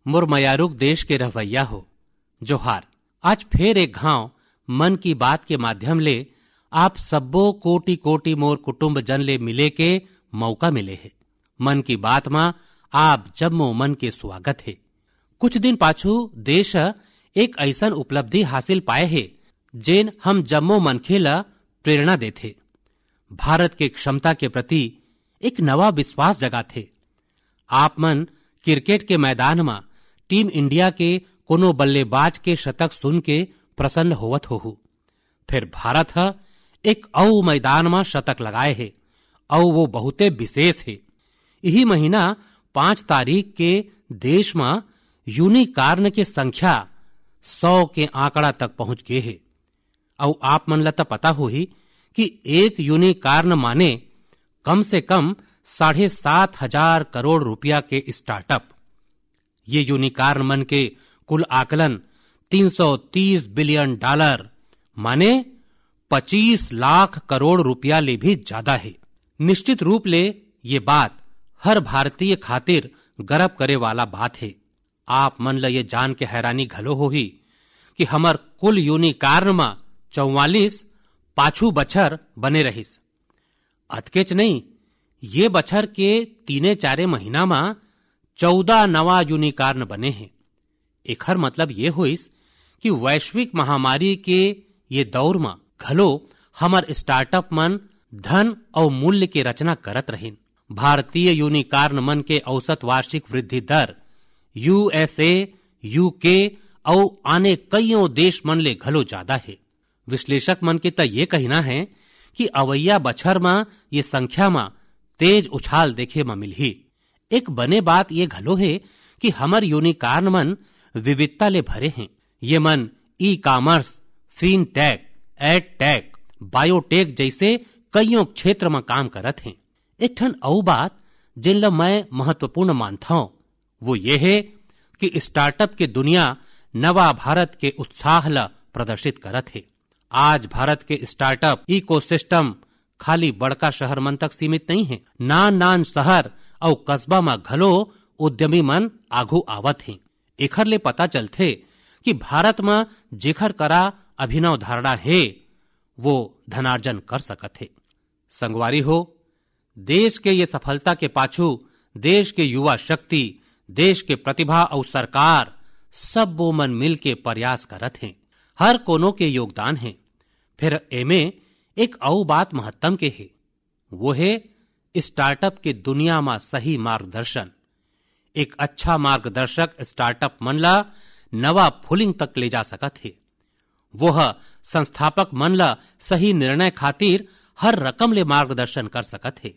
मुरमयारुक देश के रहवैया हो जोहार। आज फिर एक घाव मन की बात के माध्यम ले आप सब्बो कोटि कोटि मोर कुटुंब जन ले मिले के मौका मिले है। मन की बात में आप जम्मो मन के स्वागत है। कुछ दिन पाछू देश एक ऐसन उपलब्धि हासिल पाए है जेन हम जम्मो मनखे ला प्रेरणा देथे। भारत के क्षमता के प्रति एक नवा विश्वास जगाथे। आप मन क्रिकेट के मैदान में टीम इंडिया के कोनो बल्लेबाज के शतक सुन के प्रसन्न होवत होहु। फिर भारत एक औ मैदान में शतक लगाए है और वो बहुते विशेष है। यही महीना 5 तारीख के देश में यूनिकॉर्न के संख्या 100 के आंकड़ा तक पहुंच गए है। और आप मन ला पता हो ही कि एक यूनिकॉर्न माने कम से कम 7,500 करोड़ रुपया के स्टार्टअप। ये यूनिकॉर्न मन के कुल आकलन 330 बिलियन डॉलर माने 25 लाख करोड़ रुपया ले भी ज्यादा है। निश्चित रूप ले ये बात हर भारतीय खातिर गर्व करे वाला बात है। आप मन ला ये जान के हैरानी घलो होही कि हमर कुल यूनिकॉर्न में 44 पाछू बछर बने रहिस। अतकेच नहीं, ये बछर के 3-4 महीना में 14 नवा यूनिकॉर्न बने हैं। एकर मतलब ये होइस कि वैश्विक महामारी के ये दौर में घलो हमर स्टार्टअप मन धन और मूल्य के रचना करत रहिन। भारतीय यूनिकॉर्न मन के औसत वार्षिक वृद्धि दर USA, UK और आने कईयों देश मन ले घलो ज्यादा है। विश्लेषक मन के त ये कहना है कि अवैया बछर में ये संख्या में तेज उछाल देखे में मिलही। एक बने बात ये घलो है कि हमर यूनिकॉर्न मन विविधता ले भरे हैं। ये मन e commerce, fintech, edtech, biotech जैसे कईयों क्षेत्र में काम करत हैं। एक ठन औ बात जिन ला मैं महत्वपूर्ण मानता हूं वो ये है कि स्टार्टअप के दुनिया नवा भारत के उत्साह ला प्रदर्शित करत है। आज भारत के स्टार्टअप इकोसिस्टम खाली बड़का शहर मन तक सीमित नहीं है। नान शहर और कस्बा में घलो उद्यमी मन आगू आवत हैं। एखर ले पता चलथे कि भारत में जेखर करा अभिनव धारणा है वो धनार्जन कर सकत है। संगवारी हो, देश के ये सफलता के पाछू देश के युवा शक्ति, देश के प्रतिभा और सरकार सब वो मन मिल के प्रयास करत हैं। हर कोनो के योगदान है। फिर एमे एक औ बात महत्तम के है, वो है स्टार्टअप के दुनिया में सही मार्गदर्शन। एक अच्छा मार्गदर्शक स्टार्टअप मन ला नवा फुलिंग तक ले जा सकत है। वह संस्थापक मन ला सही निर्णय खातिर हर रकम ले मार्गदर्शन कर सकत है।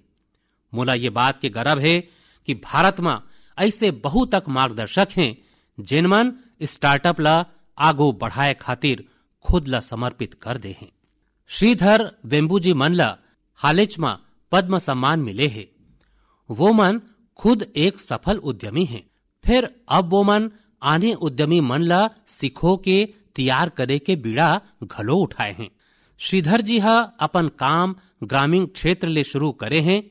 मोला ये बात के गर्व है कि भारत में ऐसे बहुतक मार्गदर्शक हैं जिन मन स्टार्टअप ला आगू बढ़ाए खातिर खुद ला समर्पित कर दे हैं। श्रीधर वेम्बुजी मन ला हालेच में पद्म सम्मान मिले हैं। वो मन खुद एक सफल उद्यमी हैं। फिर अब वो मन आने उद्यमी मन ला सिखो के तैयार करे के बीड़ा घलो उठाए हैं। श्रीधर जी हा अपन काम ग्रामीण क्षेत्र ले शुरू करे हैं।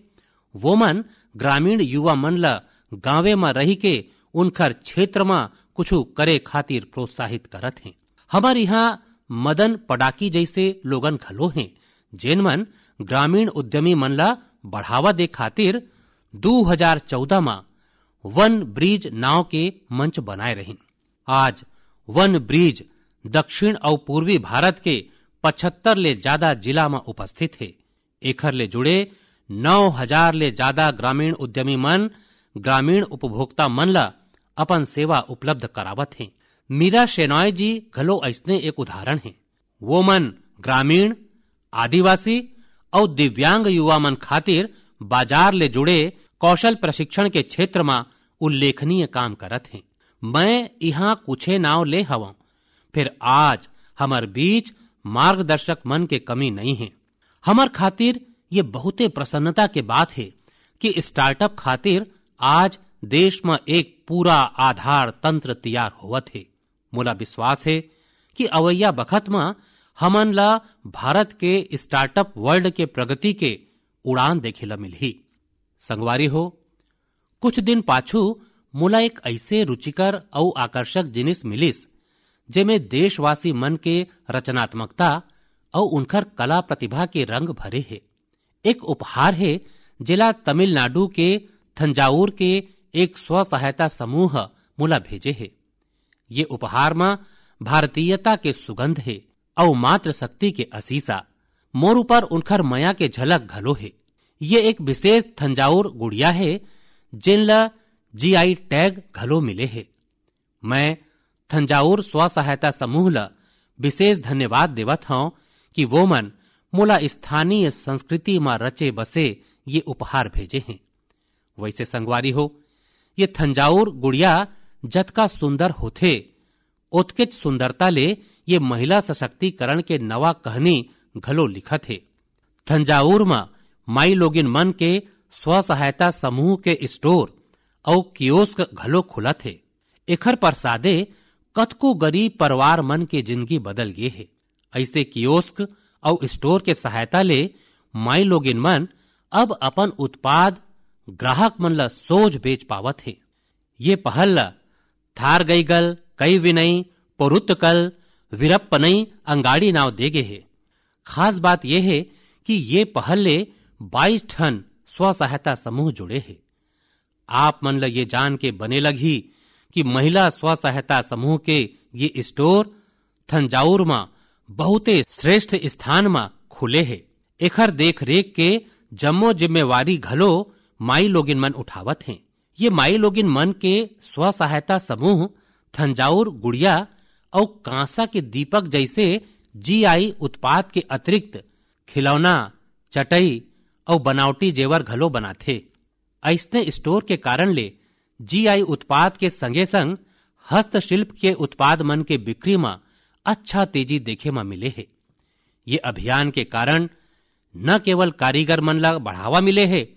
वो मन ग्रामीण युवा मन ला गांवे में रही के उनकर क्षेत्र में कुछ करे खातिर प्रोत्साहित करत हैं। हमारे यहाँ मदन पडाकी जैसे लोगन घलो हैं जेन मन ग्रामीण उद्यमी मन ला बढ़ावा दे खातिर 2014 में वन ब्रिज नाव के मंच बनाए रहिन। आज वन ब्रिज दक्षिण और पूर्वी भारत के 75 ले ज्यादा जिला में उपस्थित है। एखर ले जुड़े 9,000 ले ज्यादा ग्रामीण उद्यमी मन ग्रामीण उपभोक्ता मन ला अपन सेवा उपलब्ध करावत हैं। मीरा शेनॉय जी घलो ऐसने एक उदाहरण है। वो मन ग्रामीण, आदिवासी और दिव्यांग युवा मन खातिर बाजार ले जुड़े कौशल प्रशिक्षण के क्षेत्र में उल्लेखनीय काम करत हैं। मैं यहाँ कुछे नाव ले हवा। फिर आज हमार बीच मार्गदर्शक मन के कमी नहीं है। हमार खातिर ये बहुते प्रसन्नता के बात है कि स्टार्टअप खातिर आज देश में एक पूरा आधार तंत्र तैयार होवत है। मोला विश्वास है कि अवैया बखत में हमन ला भारत के स्टार्टअप वर्ल्ड के प्रगति के उड़ान देखे ला मिलही। संगवारी हो, कुछ दिन पाछू मोला एक ऐसे रुचिकर और आकर्षक जिनिस मिलिस जेमे देशवासी मन के रचनात्मकता और उनकर कला प्रतिभा के रंग भरे है। एक उपहार है जिला तमिलनाडु के थंजावुर के एक स्व सहायता समूह मोला भेजे है। ये उपहार में भारतीयता के सुगंध है और मात्र शक्ति के असीसा मोर ऊपर उनकर मया के झलक घलो है। ये एक विशेष थंजावुर गुड़िया है जिन ला GI टैग घलो मिले है। मैं थंजावुर स्व सहायता समूह ला विशेष धन्यवाद देवत हूं कि वो मन मोला स्थानीय संस्कृति में रचे बसे ये उपहार भेजे हैं। वैसे संगवारी हो, ये थंजावुर गुड़िया जतका सुंदर होथे ओतकेच सुंदरता ले ये महिला सशक्तिकरण के नवा कहानी घलो लिखत है। थंजावुर में माई लोगिन मन के स्व सहायता समूह के स्टोर और कियोस्क घलो खुलत है। एखर प्रसादे कतको गरीब परिवार मन के जिंदगी बदल गए है। ऐसे कियोस्क और स्टोर के सहायता ले माई लोगिन मन अब अपन उत्पाद ग्राहक मन ला सोझ बेच पावत है। ये पहल ला थार गईगल कई विनई पोरुत्तकल वीरप्पनई अंगाड़ी नाव देगे है। खास बात यह है कि ये पहल ले 22 ठन स्व सहायता समूह जुड़े हैं। आप मन ला ये जान के बने लगी कि महिला स्व सहायता समूह के ये स्टोर थंजावुर में बहुते श्रेष्ठ स्थान में खुले है। एखर देख रेख के जम्मो जिम्मेवारी घलो माई लोगिन मन उठावत हैं। ये माई लोगिन मन के स्व सहायता समूह थंजावुर गुड़िया और कांसा के दीपक जैसे GI उत्पाद के अतिरिक्त खिलौना, चटई और बनावटी जेवर घलो बनाथे। ऐसने स्टोर के कारण ले GI उत्पाद के संगे संग हस्तशिल्प के उत्पाद मन के बिक्री में अच्छा तेजी देखे में मिले है। ये अभियान के कारण न केवल कारीगर मन ला बढ़ावा मिले है,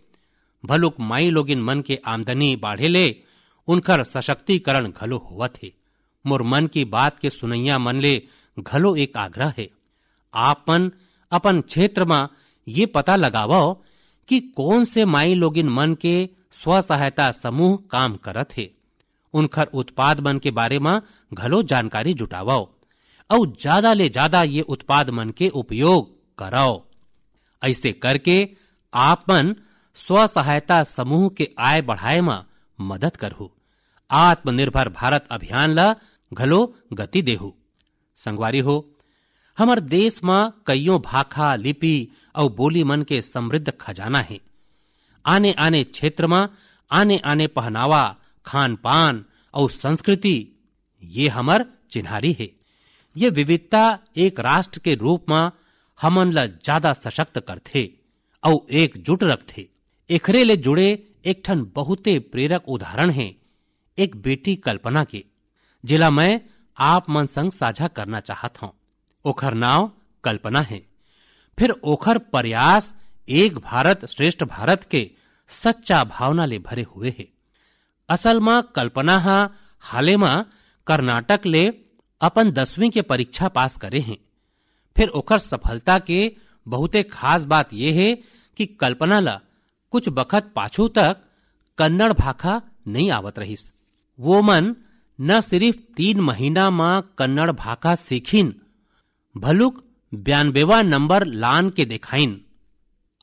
भलुक माई लोगिन मन के आमदनी बाढ़े ले उनकर सशक्तिकरण घलो होवत है। मोर मन की बात के सुनैया मन ले घलो एक आग्रह है, आप मन अपन क्षेत्र में ये पता लगावो कि कौन से माई लोगिन मन के स्व सहायता समूह काम करत है। उनकर उत्पाद मन के बारे में घलो जानकारी जुटावो और ज्यादा ले ज्यादा ये उत्पाद मन के उपयोग कराओ। ऐसे करके आप मन स्व सहायता समूह के आय बढ़ाए में मदद करहु, आत्मनिर्भर भारत अभियान ला घलो गति देहु। संगवारी हो, हमर देश में कईयों भाखा लिपि और बोली मन के समृद्ध खजाना है। आने आने क्षेत्र में आने आने पहनावा, खान पान और संस्कृति ये हमर चिन्हारी है। ये विविधता एक राष्ट्र के रूप में हमन ला ज्यादा सशक्त करथे और एकजुट रखथे। एकरे ले जुड़े एक ठन बहुते प्रेरक उदाहरण है एक बेटी कल्पना के, जिला मैं आप मन संग साझा करना चाहत हूं। ओखर नाव कल्पना है। फिर ओखर प्रयास एक भारत श्रेष्ठ भारत के सच्चा भावना ले भरे हुए है। असल में कल्पना हाले में कर्नाटक ले अपन 10वीं के परीक्षा पास करे हैं। फिर ओखर सफलता के बहुते खास बात यह है कि कल्पना ला कुछ बखत पाछू तक कन्नड़ भाषा नहीं आवत रहीस। वो मन न सिर्फ 3 महीना में कन्नड़ भाषा सीखिन, भलुक 92वां नंबर लान के दिखाइन।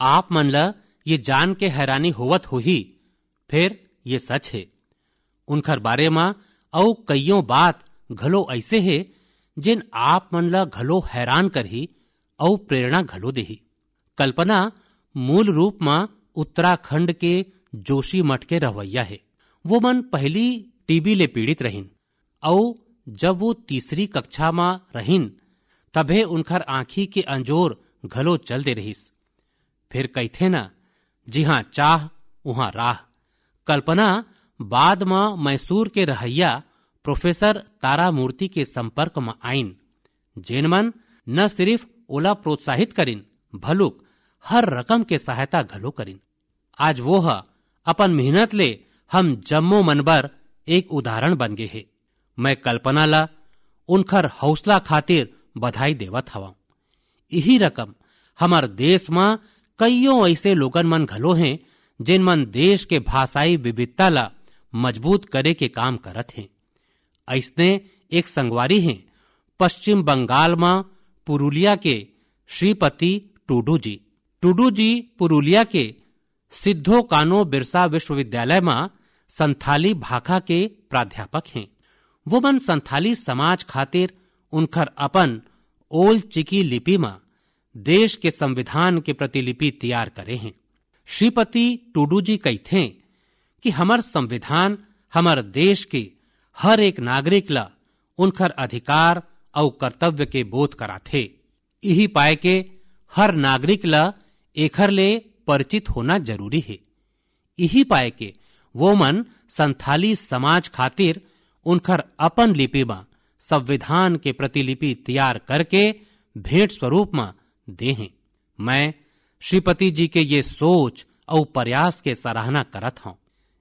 आप मन ला ये जान के हैरानी होवत होही, फिर ये सच है। उनकर बारे में और कईयों बात घलो ऐसे है जिन आप मन ला घलो हैरान करही और प्रेरणा घलो देही। कल्पना मूल रूप में उत्तराखंड के जोशी मठ के रवैया है। वो मन पहली टीबी ले पीड़ित रहीन और जब वो 3री कक्षा में रहीन तभे उनकर आंखी के अंजोर घलो चल दे रहीस। फिर कहथे ना, जी हाँ चाह वहां राह। कल्पना बाद में मैसूर के रहैया प्रोफेसर तारा मूर्ति के संपर्क में आइन, जेन मन न सिर्फ ओला प्रोत्साहित करिन भलुक हर रकम के सहायता घलो करिन। आज वो अपन मेहनत ले हम जम्मो मनबर एक उदाहरण बन गए है। मैं कल्पना ला उनकर हौसला खातिर बधाई देवत हवा। यही रकम हमार देश में कईयों ऐसे लोगन मन घलो हैं जिन मन देश के भाषाई विविधता ला मजबूत करे के काम करत हैं। ऐसने एक संगवारी हैं पश्चिम बंगाल में पुरुलिया के श्रीपति टूडू जी। टूडू जी पुरुलिया के सिद्धो कानो बिरसा विश्वविद्यालय में संथाली भाखा के प्राध्यापक हैं। वो मन संथाली समाज खातिर उनकर अपन ओल चिकी लिपि में देश के संविधान के प्रतिलिपि तैयार करे हैं। श्रीपति टूडू जी कहते हैं कि हमार संविधान हमार देश के हर एक नागरिक ला उनकर अधिकार और कर्तव्य के बोध कराथे। यही पाए के हर नागरिक ला एखर ले परिचित होना जरूरी है। यही पाए के वो मन संथाली समाज खातिर उनकर अपन लिपि में संविधान के प्रतिलिपि तैयार करके भेंट स्वरूप में दे हैं। मैं श्रीपति जी के ये सोच और प्रयास के सराहना करत हूं।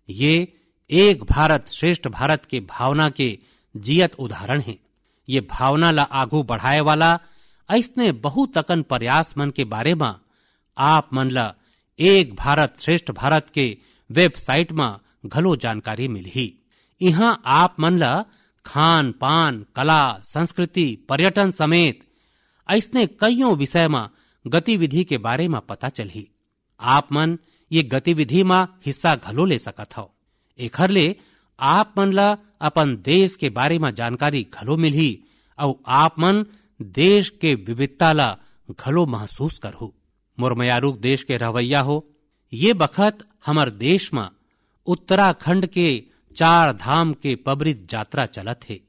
ये एक भारत श्रेष्ठ भारत के भावना के जियत उदाहरण है। ये भावना ला आगू बढ़ाए वाला ऐसने बहुत अकन प्रयास मन के बारे में आप मन ला एक भारत श्रेष्ठ भारत के वेबसाइट में घलो जानकारी मिलही। यहाँ आप मन ला खान पान, कला, संस्कृति, पर्यटन समेत ऐसने कईयों विषय में गतिविधि के बारे में पता चलही। आप मन ये गतिविधि में हिस्सा घलो ले सकत हो। एखर ले आप मन ला अपन देश के बारे में जानकारी घलो मिलही और आप मन देश के विविधता ला घलो महसूस करहु। मुरमयारूक देश के रहवैया हो, ये बखत हमार देश में उत्तराखंड के 4 धाम के पबरित यात्रा चलत है।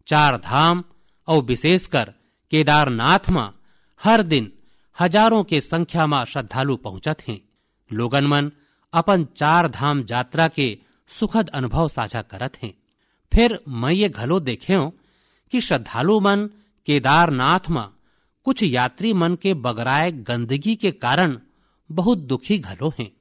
4 धाम और विशेषकर केदारनाथ में हर दिन हजारों के संख्या में श्रद्धालु पहुंचत हैं। लोगन मन अपन 4 धाम यात्रा के सुखद अनुभव साझा करत हैं। फिर मैं ये घलो देखे कि श्रद्धालु मन केदारनाथ में कुछ यात्री मन के बगराए गंदगी के कारण बहुत दुखी घलो हैं।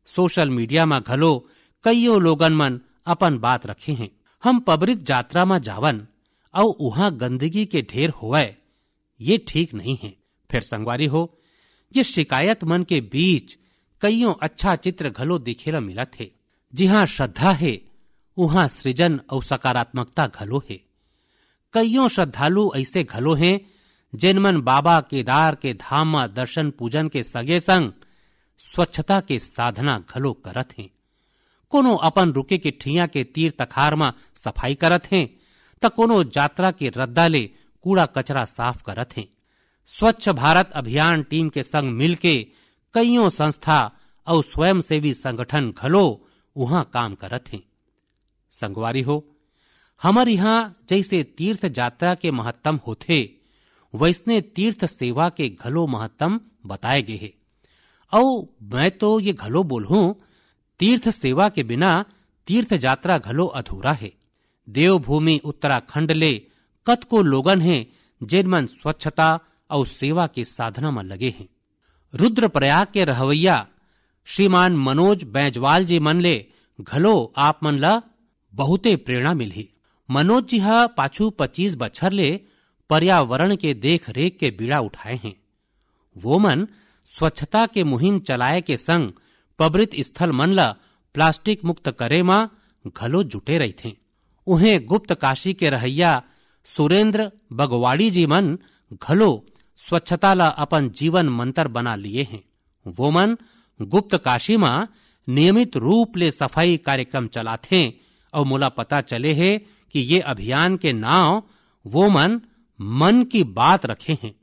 सोशल मीडिया में घलो कईयों लोगन मन अपन बात रखे हैं। हम पबरित यात्रा में जावन और वहां गंदगी के ढेर होवे, ये ठीक नहीं है। फिर संगवारी हो, ये शिकायत मन के बीच कईयों अच्छा चित्र घलो दिखेला मिलत है। जहाँ श्रद्धा है वहां सृजन और सकारात्मकता घलो है। कईयों श्रद्धालु ऐसे घलो हैं जिन मन बाबा केदार के धाम में दर्शन पूजन के सगे संग स्वच्छता के साधना घलो करत हैं। कोनो अपन रुके के ठिया के तीर तखार में सफाई करत हैं त कोनो यात्रा के रद्दा ले कूड़ा कचरा साफ करत हैं। स्वच्छ भारत अभियान टीम के संग मिलके कईयों संस्था और स्वयंसेवी संगठन घलो वहां काम करत हैं। संगवारी हो, हमारे यहाँ जैसे तीर्थ यात्रा के महत्तम होथे वैसने तीर्थ सेवा के घलो महत्तम बताए गए हैं। और मैं तो ये घलो बोलूं, तीर्थ सेवा के बिना तीर्थ यात्रा घलो अधूरा है। देवभूमि उत्तराखंड ले कतको लोगन हैं जिन मन स्वच्छता और सेवा के साधना में लगे हैं। रुद्रप्रयाग के रहवैया श्रीमान मनोज बैजवाल जी मन ले घलो आप मन ला बहुते प्रेरणा मिली। मनोज जी हा पाछू 25 बछर ले पर्यावरण के देख रेख के बीड़ा उठाए हैं। वो मन स्वच्छता के मुहिम चलाए के संग पबरित स्थल मन ला प्लास्टिक मुक्त करे मा घलो जुटे रही थे। उन्हें गुप्त काशी के रहैया सुरेंद्र बगवाड़ी जी मन घलो स्वच्छता ला अपन जीवन मंत्र बना लिए हैं। वो मन गुप्त काशी में नियमित रूप ले सफाई कार्यक्रम चलाते हैं और मोला पता चले है कि ये अभियान के नाम वो मन की बात रखे हैं।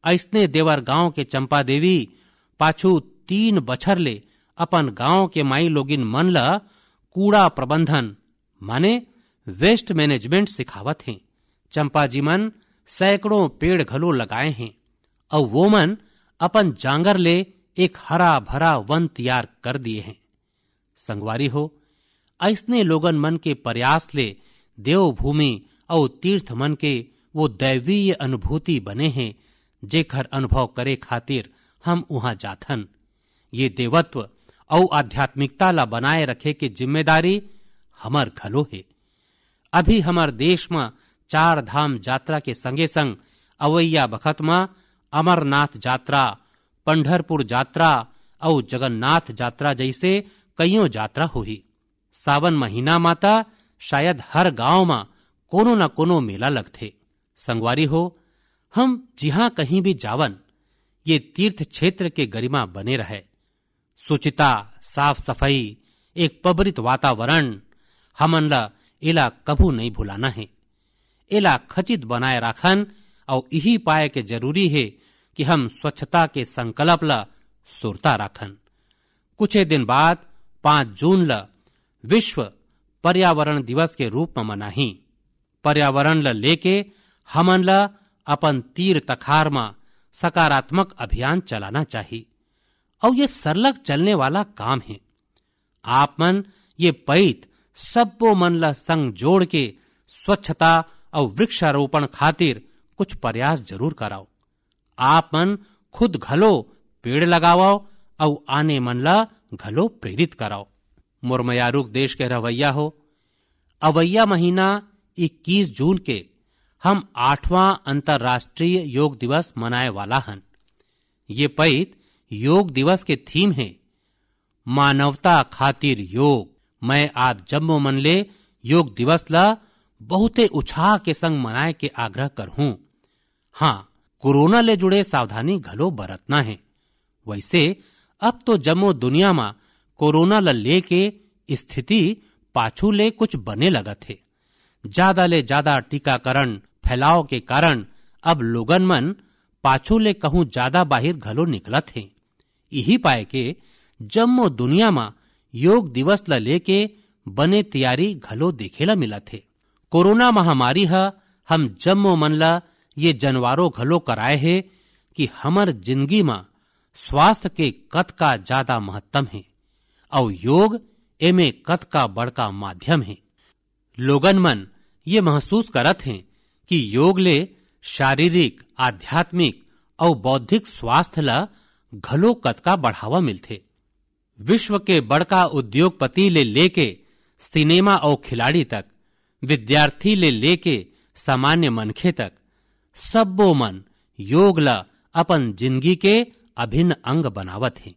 ऐसने देवर गांव के चंपा देवी पाछू 3 बछर ले अपन गांव के माई लोगिन मन ला कूड़ा प्रबंधन माने वेस्ट मैनेजमेंट सिखावत हैं। चंपा जी मन सैकड़ों पेड़ घलो लगाए हैं और वो मन अपन जांगर ले एक हरा भरा वन तैयार कर दिए हैं। संगवारी हो, ऐसने लोगन मन के प्रयास ले देवभूमि और तीर्थ मन के वो दैवीय अनुभूति बने हैं जेकर अनुभव करे खातिर हम वहां जाथन। ये देवत्व और आध्यात्मिकता ला बनाए रखे के जिम्मेदारी हमार घलो है। अभी हमार देश में 4 धाम यात्रा के संगे संग अवैया बखत में अमरनाथ यात्रा, पंढरपुर यात्रा और जगन्नाथ यात्रा जैसे कईयों यात्रा हुई। सावन महीना माता शायद हर गांव में कोनो न कोनो मेला लगथे। संगवारी हो, हम जिहां कहीं भी जावन, ये तीर्थ क्षेत्र के गरिमा बने रहे। सुचिता, साफ सफाई, एक पवित्र वातावरण हमन ला एला कभू नहीं भुलाना है। एला खचित बनाए राखन और यही पाए के जरूरी है कि हम स्वच्छता के संकल्प ला सुरता राखन। कुछ दिन बाद 5 जून ला विश्व पर्यावरण दिवस के रूप में मनाही। पर्यावरण ला लेके हमन ला अपन तीर तखार में सकारात्मक अभियान चलाना चाहिए और ये सरलग चलने वाला काम है। आप मन ये पैत सबो मन ला संग जोड़ के स्वच्छता और वृक्षारोपण खातिर कुछ प्रयास जरूर कराओ। आप मन खुद घलो पेड़ लगाओ और आने मन ला घलो प्रेरित कराओ। मुरमयारूक देश के रवैया हो, अवैया महीना 21 जून के हम 8वां अंतर्राष्ट्रीय योग दिवस मनाए वाला हन। ये पैत योग दिवस के थीम है मानवता खातिर योग। मैं आप जम्मो मन ले योग दिवस ला बहुते उत्साह के संग मनाए के आग्रह करहूं। हाँ, कोरोना ले जुड़े सावधानी घलो बरतना है। वैसे अब तो जम्मो दुनिया में कोरोना ला लेके स्थिति पाछू ले कुछ बने लगत है। ज्यादा ले ज्यादा टीकाकरण फैलाव के कारण अब लोगन मन पाछू ले कहूं ज्यादा बाहिर घलो निकलत है। यही पाए के जम्मो दुनिया में योग दिवस ला लेके बने तैयारी घलो देखेला मिलत है। कोरोना महामारी हम जम्मो मन ला ये जनवारो घलो कराए है कि हमर जिंदगी में स्वास्थ्य के कत का ज्यादा महत्तम है और योग एमे कत का बड़का माध्यम है। लोगन मन ये महसूस करत हैं कि योग ले शारीरिक, आध्यात्मिक और बौद्धिक स्वास्थ्य ला घलो कत का बढ़ावा मिलथे। विश्व के बड़का उद्योगपति ले लेके सिनेमा और खिलाड़ी तक, विद्यार्थी ले लेके सामान्य मनखे तक, सबो मन योग ला अपन जिंदगी के अभिन्न अंग बनावत है।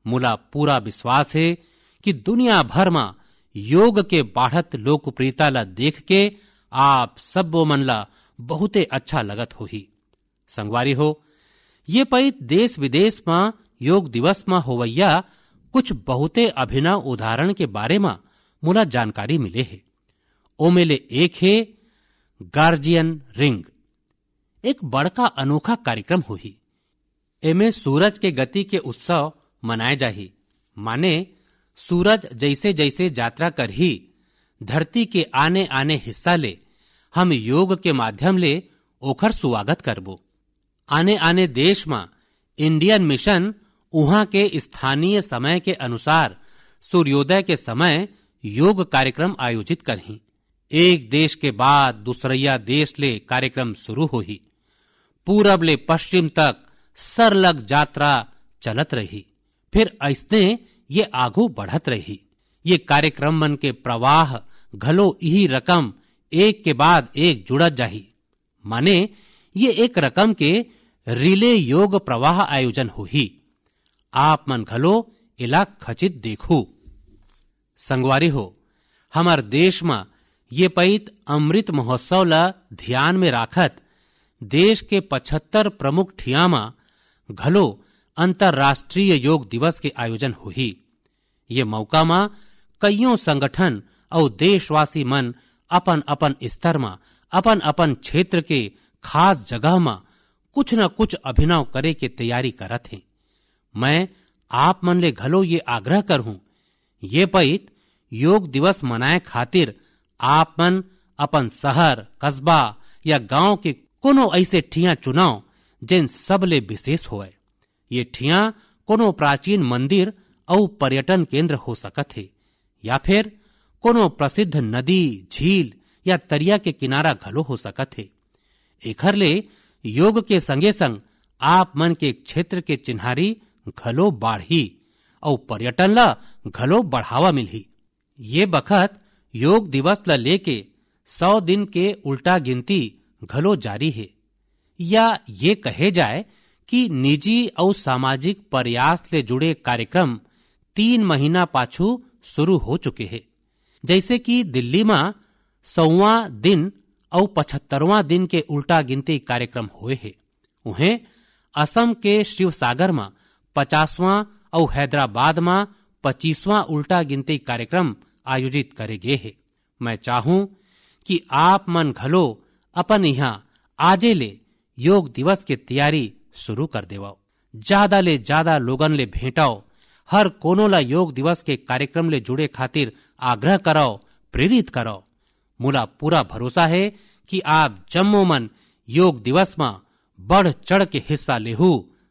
मुला पूरा विश्वास है कि दुनिया भर में योग के बढ़त लोकप्रियता ला देख के आप सबो मन ला बहुते अच्छा लगत होही। संगवारी हो, ये पैत देश विदेश में योग दिवस में होवैया कुछ बहुते अभिनव उदाहरण के बारे में मुला जानकारी मिले है। ओमेले एक है गार्जियन रिंग। एक बड़का अनोखा कार्यक्रम हुई। एमे सूरज के गति के उत्सव मनाए जाही। माने सूरज जैसे जैसे यात्रा करही, धरती के आने आने हिस्सा ले हम योग के माध्यम ले ओखर स्वागत करबो। आने आने देश में इंडियन मिशन उहाँ के स्थानीय समय के अनुसार सूर्योदय के समय योग कार्यक्रम आयोजित करही। एक देश के बाद दूसरैया देश ले कार्यक्रम शुरू होही। पूरब ले पश्चिम तक सरलग यात्रा चलत रही। फिर ऐसने ये आगू बढ़त रही। ये कार्यक्रम मन के प्रवाह घलो यही रकम एक के बाद एक जुड़त जाही। माने ये एक रकम के रिले योग प्रवाह आयोजन होही। आप मन घलो इला खचित देखू। संगवारी हो, हमार देश में ये पैत अमृत महोत्सव ला ध्यान में राखत देश के 75 प्रमुख ठिया में घलो अंतर्राष्ट्रीय योग दिवस के आयोजन होही। ये मौका में कईयों संगठन और देशवासी मन अपन अपन स्तर में अपन अपन क्षेत्र के खास जगह में कुछ न कुछ अभिनव करे के तैयारी करत हैं। मैं आप मन ले घलो ये आग्रह करहूं, ये पैत योग दिवस मनाए खातिर आप मन अपन शहर, कस्बा या गांव के कोनो ऐसे ठिया चुनाव जिन सब ले विशेष होए। ये ठिया कोनो प्राचीन मंदिर और पर्यटन केंद्र हो सकत है या फिर कोनो प्रसिद्ध नदी, झील या तरिया के किनारा घलो हो सकत है। एखर ले योग के संगे संग आप मन के क्षेत्र के चिन्हारी घलो बाढ़ी और पर्यटन ला घलो बढ़ावा मिलही। ये बखत योग दिवस ला लेके 100 दिन के उल्टा गिनती घलो जारी है। या ये कहे जाए कि निजी और सामाजिक प्रयास ले जुड़े कार्यक्रम 3 महीना पाछू शुरू हो चुके हैं। जैसे कि दिल्ली में 100वां दिन और 75वां दिन के उल्टा गिनती कार्यक्रम हुए है। उन्हें असम के शिवसागर में 50वां और हैदराबाद में 25वां उल्टा गिनती कार्यक्रम आयोजित करे गए है। मैं चाहूं कि आप मन घलो अपन यहाँ आजे ले योग दिवस के तैयारी शुरू कर देवाओ। ज्यादा ले ज्यादा लोगन ले भेंटाओ, हर कोनो ला योग दिवस के कार्यक्रम ले जुड़े खातिर आग्रह कराओ, प्रेरित कराओ। मुला पूरा भरोसा है कि आप जम्मो मन योग दिवस में बढ़ चढ़ के हिस्सा लेहू,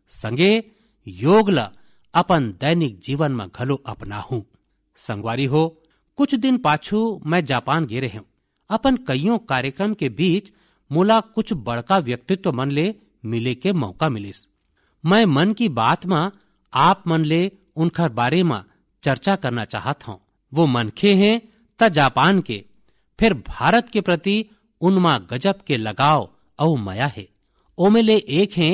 संगे योग ला अपन दैनिक जीवन में घलो अपनाहू। संगवारी हो, कुछ दिन पाछू मैं जापान गे रहे हूँ। अपन कईयों कार्यक्रम के बीच मुला कुछ बड़का व्यक्तित्व मन ले मिले के मौका मिलिस। मैं मन की बात में आप मन ले उनकर बारे में चर्चा करना चाहत हूँ। वो मनखे हैं त जापान के, फिर भारत के प्रति उनमा गजब के लगाव और माया है। ओमे ले एक हैं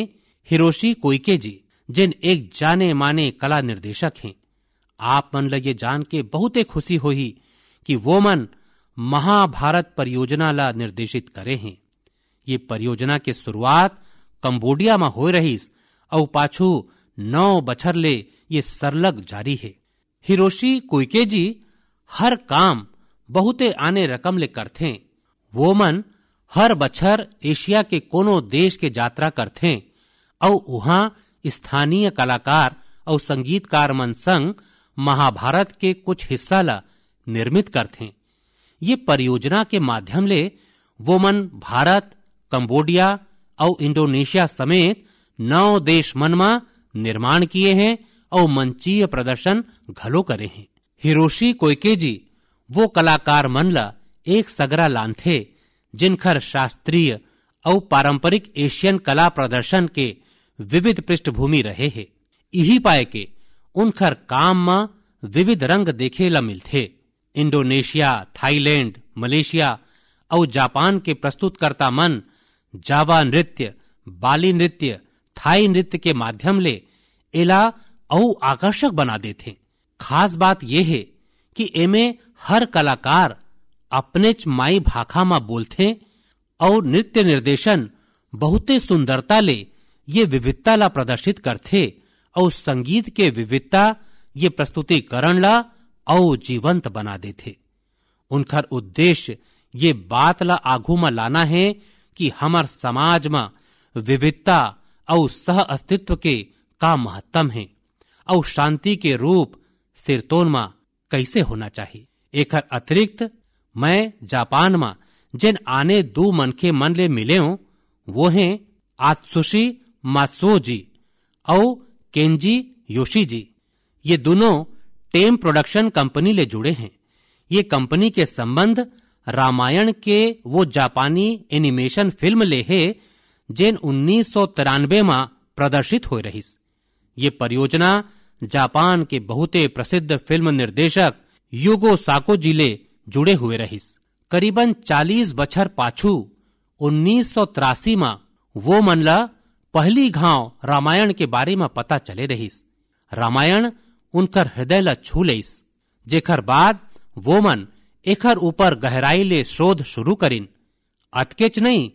हिरोशी कोइके जी, जिन एक जाने माने कला निर्देशक हैं। आप मन लगे जान के बहुते खुशी होही कि वो मन महाभारत परियोजना ला निर्देशित करे हैं। ये परियोजना के शुरुआत कंबोडिया में हो रहीस और पाछू 9 बछर ले ये सरलग जारी है। हिरोशी कोइके जी हर काम बहुते आने रकम ले करथे। वो मन हर बछर एशिया के कोनो देश के यात्रा करथे और वहां स्थानीय कलाकार और संगीतकार मन संग महाभारत के कुछ हिस्सा ला निर्मित करथे। ये परियोजना के माध्यम ले वो मन भारत, कंबोडिया और इंडोनेशिया समेत 9 देश मन में निर्माण किए हैं और मंचीय प्रदर्शन घलो करे हैं। हिरोशी कोइके जी वो कलाकार मन ला एक सगरा लानथे जिनखर शास्त्रीय और पारंपरिक एशियन कला प्रदर्शन के विविध पृष्ठभूमि रहे है। यही पाए के उनखर काम में विविध रंग देखे ला मिलथे। इंडोनेशिया, थाईलैंड, मलेशिया और जापान के प्रस्तुतकर्ता मन जावा नृत्य, बाली नृत्य, थाई नृत्य के माध्यम ले एला और आकर्षक बना देथे। खास बात यह है कि एमे हर कलाकार अपनेच माई भाखा में बोलथे और नृत्य निर्देशन बहुते सुंदरता ले ये विविधता ला प्रदर्शित करथे और संगीत के विविधता ये प्रस्तुतिकरण ला और जीवंत बना देथे। उनकर उद्देश्य ये बात ला आगू में लाना है कि हमार समाज में विविधता और सह अस्तित्व के का महत्व है और शांति के रूप सिरतोन में कैसे होना चाहिए। एकर अतिरिक्त मैं जापान में जिन आने 2 मनखे मन ले मिले हूं वो हैं आत्सुशी मात्सुओ जी और केंजी योशी जी। ये दोनों टेम प्रोडक्शन कंपनी ले जुड़े हैं। ये कंपनी के संबंध रामायण के वो जापानी एनिमेशन फिल्म ले है जिन 1993 में प्रदर्शित हो रहीस। ये परियोजना जापान के बहुते प्रसिद्ध फिल्म निर्देशक युगो साको जी ले जुड़े हुए रहीस। करीबन 40 बछर पाछू 1983 में वो मन ला पहली घाव रामायण के बारे में पता चले रहीस। रामायण उनकर हृदय ला छू लेस, जेकर बाद वो मन एकर ऊपर गहराई ले शोध शुरू करिन। अतकेच नहीं,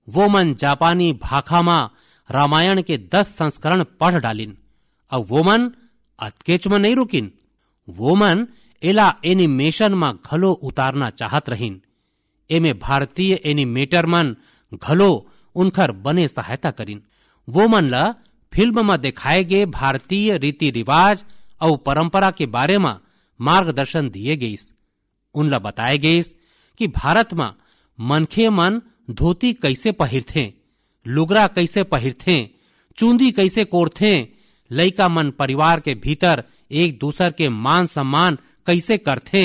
वो मन जापानी भाखा में रामायण के 10 संस्करण पढ़ डालिन और वो मन अतकेच में नहीं रुकिन। वो मन एला एनिमेशन में घलो उतारना चाहत रहीन। एमे भारतीय एनिमेटर मन घलो उनकर बने सहायता करिन। वो मन ला फिल्म में दिखाए गए भारतीय रीति रिवाज और परंपरा के बारे में मार्गदर्शन दिए गईस। उनला बताए गईस कि भारत में मनखे मन धोती कैसे पहिरथे, लुगरा कैसे पहिरथे, चूंदी कैसे कोड़थे, लइका मन परिवार के भीतर एक दूसर के मान सम्मान कैसे करथे,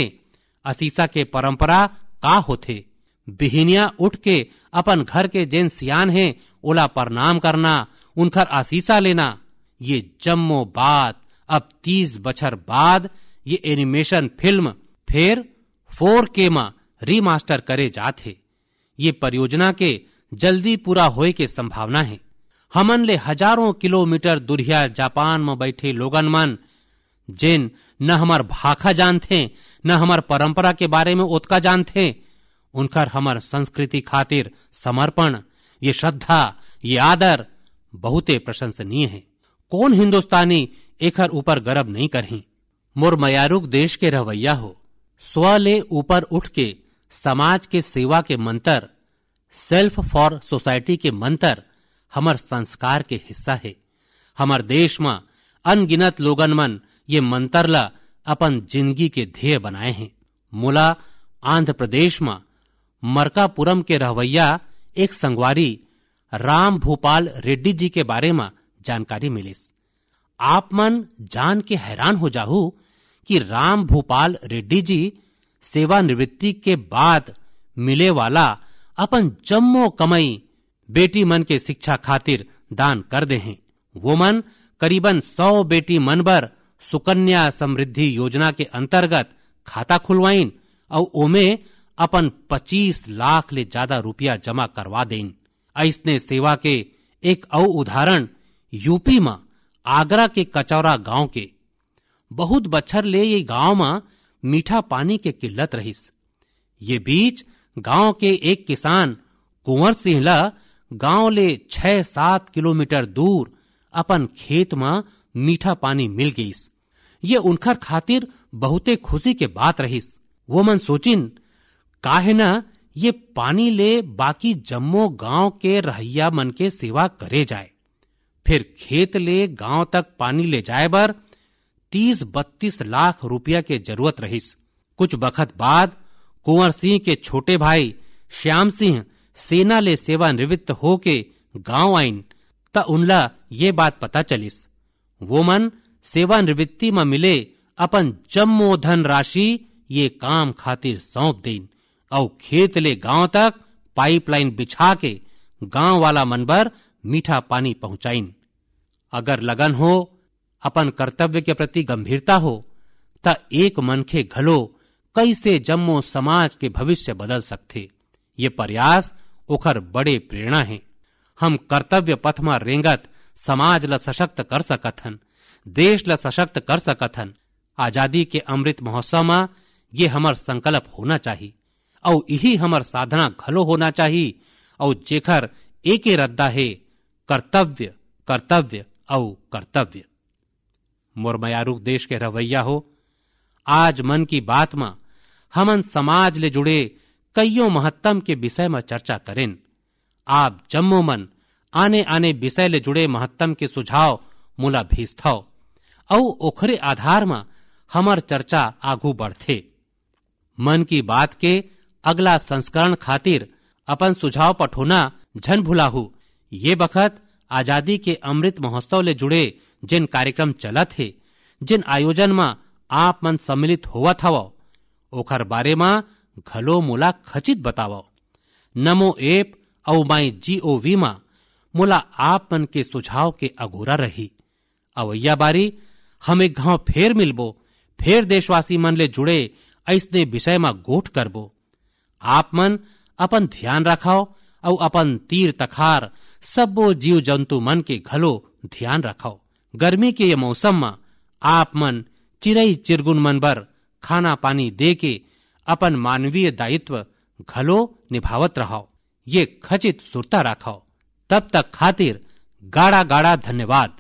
असीसा के परंपरा का होथे, बिहिनिया उठ के अपन घर के जेन सियान है ओला प्रणाम करना, उनकर आसीसा लेना। ये जम्मो बात अब 30 बछर बाद ये एनिमेशन फिल्म फिर 4K में रीमास्टर करे जाथे। ये परियोजना के जल्दी पूरा होए के संभावना है। हमन ले हजारों किलोमीटर दूरिया जापान में बैठे लोगन मन जिन न हमार भाखा जानथे न हमार परंपरा के बारे में ओतका जानथे, उनकर हमार संस्कृति खातिर समर्पण, ये श्रद्धा, ये आदर बहुते प्रशंसनीय है। कौन हिंदुस्तानी एकर ऊपर गर्व नहीं करही। मोर मयारुक देश के रवैया हो, स्व ले ऊपर उठ के समाज के सेवा के मंतर, सेल्फ फॉर सोसाइटी के मंतर हमर संस्कार के हिस्सा है। हमर देश में अनगिनत लोगन मन ये मंतर ला अपन जिंदगी के ध्येय बनाए हैं। मुला आंध्र प्रदेश में मरकापुरम के रहवैया एक संगवारी राम भूपाल रेड्डी जी के बारे में जानकारी मिलिस। आप मन जान के हैरान हो जाहू कि राम भूपाल रेड्डी जी सेवानिवृत्ति के बाद मिले वाला अपन जम्मो कमाई बेटी मन के शिक्षा खातिर दान कर दे हैं। वो मन करीबन 100 बेटी मन बर सुकन्या समृद्धि योजना के अंतर्गत खाता खुलवाइन और ओमे अपन 25 लाख ले ज्यादा रुपया जमा करवा देन। ऐसने सेवा के एक और उदाहरण यूपी में आगरा के कचौरा गांव के। बहुत बछर ले ये गांव में मीठा पानी के किल्लत रहिस। ये बीच गांव के एक किसान कुंवर सिंह ला गांव ले 6-7 किलोमीटर दूर अपन खेत में मीठा पानी मिल गईस। ये उनकर खातिर बहुते खुशी के बात रहिस। वो मन सोचिन काहे न ये पानी ले बाकी जम्मो गांव के रहैया मन के सेवा करे जाए। फिर खेत ले गांव तक पानी ले जाए बर 30-32 लाख रुपया के जरूरत रहिस। कुछ बखत बाद कुंवर सिंह के छोटे भाई श्याम सिंह सेना ले सेवानिवृत्त होके गांव आइन त उनला ये बात पता चलिस। वो मन सेवानिवृत्ति में मिले अपन जम्मो धन राशि ये काम खातिर सौंप देन और खेत ले गांव तक पाइपलाइन बिछा के गांव वाला मन बर मीठा पानी पहुंचाइन। अगर लगन हो, अपन कर्तव्य के प्रति गंभीरता हो त एक मनखे घलो कैसे जम्मो समाज के भविष्य बदल सकथे। ये प्रयास ओखर बड़े प्रेरणा है। हम कर्तव्य पथ में रेंगत समाज ला सशक्त कर सकथन, देश ला सशक्त कर सकथन। आजादी के अमृत महोत्सव में ये हमर संकल्प होना चाहिए और यही हमर साधना घलो होना चाहिए और जेखर एके रद्दा है कर्तव्य कर्तव्य और कर्तव्य। मोर मयारुक देश के रवैया हो, आज मन की बात में हमन समाज ले जुड़े कईयों महत्तम के विषय में चर्चा करें। आप जम्मो मन आने आने विषय ले जुड़े महत्तम के सुझाव मुला भेजथाओ और ओखरे आधार में हमर चर्चा आगू बढ़थे। मन की बात के अगला संस्करण खातिर अपन सुझाव पठोना झन भुलाहू। ये बखत आजादी के अमृत महोत्सव ले जुड़े जिन कार्यक्रम चलत है, जिन आयोजन में आप मन सम्मिलित होवत हवो, ओखर बारे में घलो मोला खचित बतावो। नमो ऐप और MyGOV में मोला आप मन के सुझाव के अगोरा रही। अवैया बारी हम एक घाव फेर मिलबो, फेर देशवासी मन ले जुड़े ऐसने विषय में गोठ करबो। आप मन अपन ध्यान रखाओ और अपन तीर तखार सबो जीव जंतु मन के घलो ध्यान रखाओ। गर्मी के ये मौसम में आप मन चिरई चिरगुन मन बर खाना पानी दे के अपन मानवीय दायित्व घलो निभावत रहो। ये खचित सुरता रखाओ। तब तक खातिर गाड़ा गाड़ा धन्यवाद।